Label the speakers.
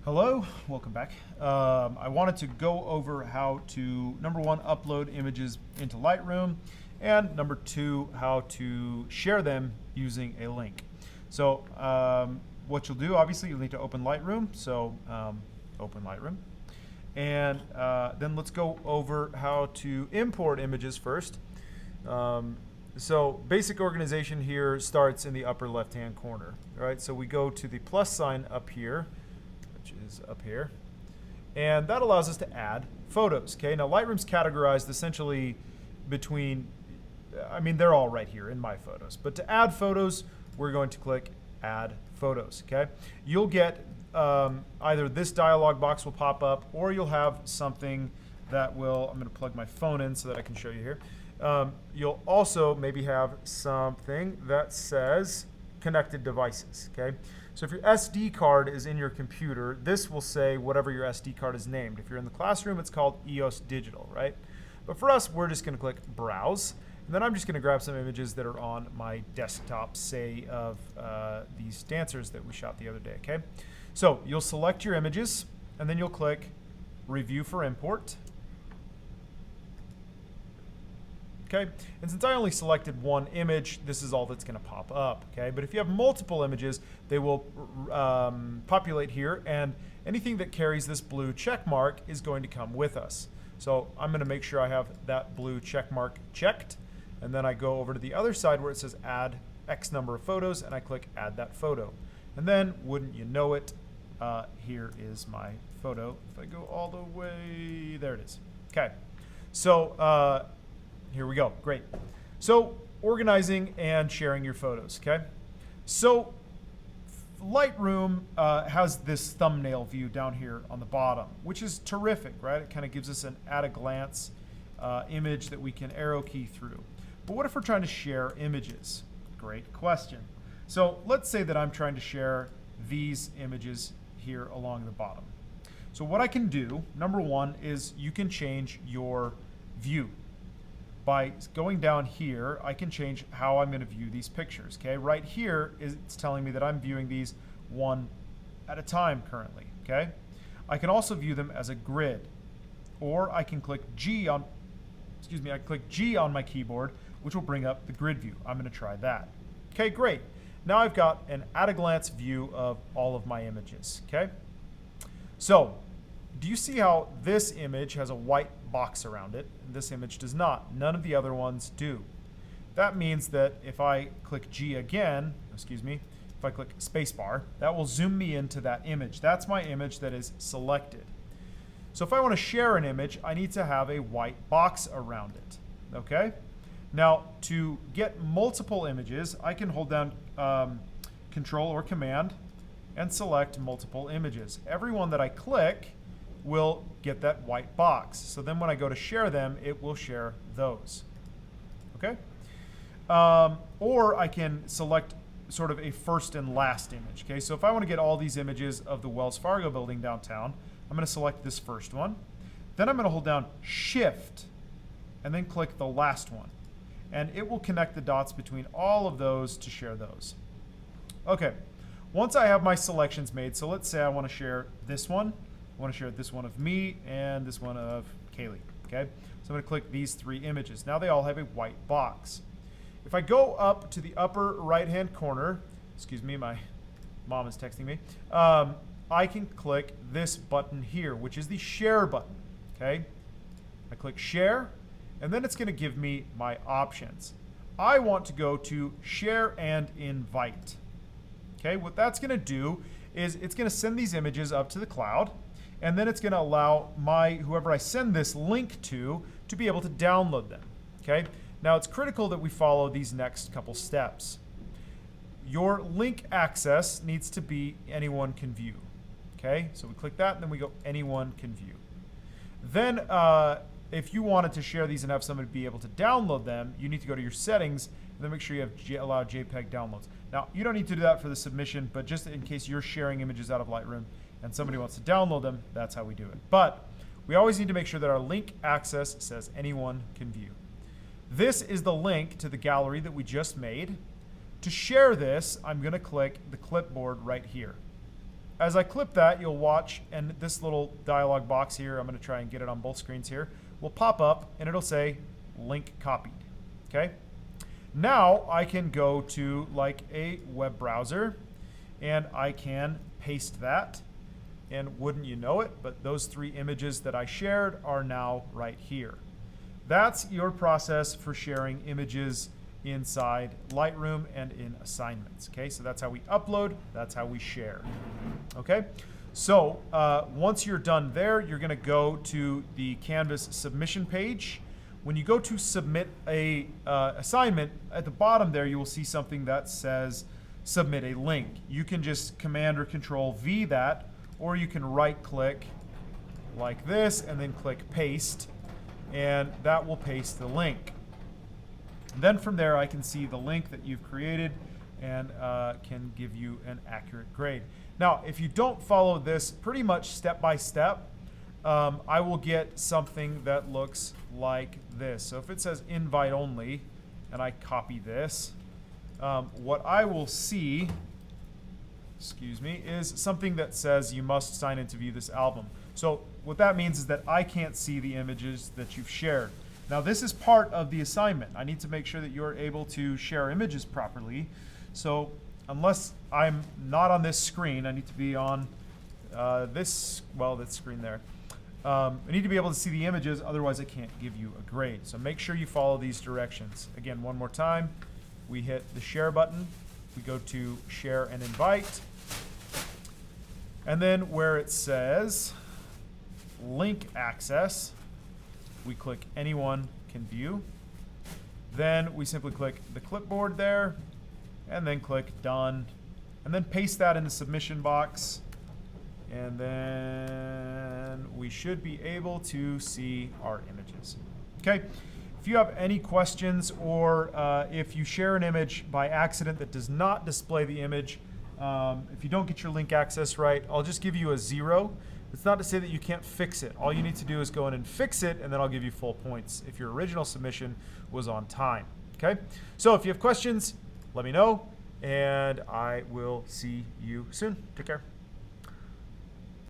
Speaker 1: Hello, welcome back. I wanted to go over how to, number one, upload images into Lightroom, and number two, how to share them using a link. So what you'll do, obviously, you'll need to open Lightroom. So open Lightroom. And then let's go over how to import images first. So basic organization here starts in the upper left-hand corner. All right, so we go to the plus sign up here, which is up here. And that allows us to add photos. Okay, now Lightroom's categorized essentially between, they're all right here in My Photos. But to add photos, we're going to click Add Photos. Okay, you'll get either this dialog box will pop up, or you'll have something that will, I'm going to plug my phone in so that I can show you here. You'll also maybe have something that says connected devices. Okay, so if your SD card is in your computer, this will say whatever your SD card is named. If you're in the classroom, it's called EOS Digital, right? But for us, we're just going to click Browse. And then I'm just going to grab some images that are on my desktop, say of these dancers that we shot the other day, okay? So you'll select your images, and then you'll click Review for Import. Okay, and since I only selected one image, this is all that's going to pop up. Okay, but if you have multiple images, they will populate here, and anything that carries this blue check mark is going to come with us. So I'm going to make sure I have that blue check mark checked, and then I go over to the other side where it says Add X number of photos, and I click Add that photo. And then, wouldn't you know it, here is my photo. If I go all the way, there it is. Okay, so here we go. Great. So organizing and sharing your photos. Okay. So Lightroom has this thumbnail view down here on the bottom, which is terrific, right? It kind of gives us an at-a-glance image that we can arrow key through. But what if we're trying to share images? Great question. So let's say that I'm trying to share these images here along the bottom. So what I can do, number one, is you can change your view. By going down here, I can change how I'm going to view these pictures. Okay, right here it's telling me that I'm viewing these one at a time currently. Okay, I can also view them as a grid, or I can click G on, I click G on my keyboard, which will bring up the grid view. I'm going to try that. Okay, great. Now I've got an at-a-glance view of all of my images. Okay, so do you see how this image has a white box around it? And this image does not. None of the other ones do. That means that if I click G again, if I click spacebar, that will zoom me into that image. That's my image that is selected. So if I want to share an image, I need to have a white box around it. Okay? Now, to get multiple images, I can hold down Control or Command and select multiple images. Every one that I click will get that white box. So then when I go to share them, it will share those. Okay? Or I can select sort of a first and last image. Okay? So if I want to get all these images of the Wells Fargo building downtown, I'm going to select this first one. Then I'm going to hold down Shift and then click the last one. And it will connect the dots between all of those to share those. Okay. Once I have my selections made, so let's say I want to share this one. I want to share this one of me and this one of Kaylee. Okay, so I'm going to click these three images. Now they all have a white box. If I go up to the upper right-hand corner, my mom is texting me, I can click this button here, which is the share button. Okay, I click share, and then it's going to give me my options. I want to go to share and invite. Okay, what that's going to do is it's going to send these images up to the cloud, and then it's going to allow whoever I send this link to be able to download them. Okay? Now it's critical that we follow these next couple steps. Your link access needs to be anyone can view. Okay? So we click that, and then we go anyone can view. Then if you wanted to share these and have somebody be able to download them, you need to go to your settings and then make sure you have allow JPEG downloads. Now, you don't need to do that for the submission, but just in case you're sharing images out of Lightroom and somebody wants to download them, that's how we do it. But we always need to make sure that our link access says anyone can view. This is the link to the gallery that we just made. To share this, I'm going to click the clipboard right here. as I clip that, you'll watch, and this little dialog box here, I'm going to try and get it on both screens here, will pop up, and it'll say link copied. Okay? Now I can go to like a web browser, and I can paste that. And wouldn't you know it, but those 3 images that I shared are now right here. That's your process for sharing images inside Lightroom and in assignments. Okay, so that's how we upload, that's how we share. Okay, so once you're done there, you're going to go to the Canvas submission page. When you go to submit a assignment, at the bottom there you will see something that says submit a link. You can just Command or Control V that, or you can right click like this and then click paste, and that will paste the link. Then from there I can see the link that you've created and can give you an accurate grade. Now if you don't follow this pretty much step by step, I will get something that looks like this. So if it says invite only and I copy this, what I will see, is something that says you must sign in to view this album. So what that means is that I can't see the images that you've shared. Now this is part of the assignment. I need to make sure that you're able to share images properly. So unless I'm not on this screen, I need to be on this screen there. I need to be able to see the images, otherwise I can't give you a grade. So make sure you follow these directions. Again, one more time, we hit the share button, we go to share and invite, and then where it says link access, we click anyone can view. Then we simply click the clipboard there, and then click done, and then paste that in the submission box, and then we should be able to see our images. Okay, if you have any questions, or if you share an image by accident that does not display the image, if you don't get your link access right, I'll just give you a 0. It's not to say that you can't fix it. All you need to do is go in and fix it, and then I'll give you full points if your original submission was on time. Okay? So if you have questions, let me know, and I will see you soon. Take care.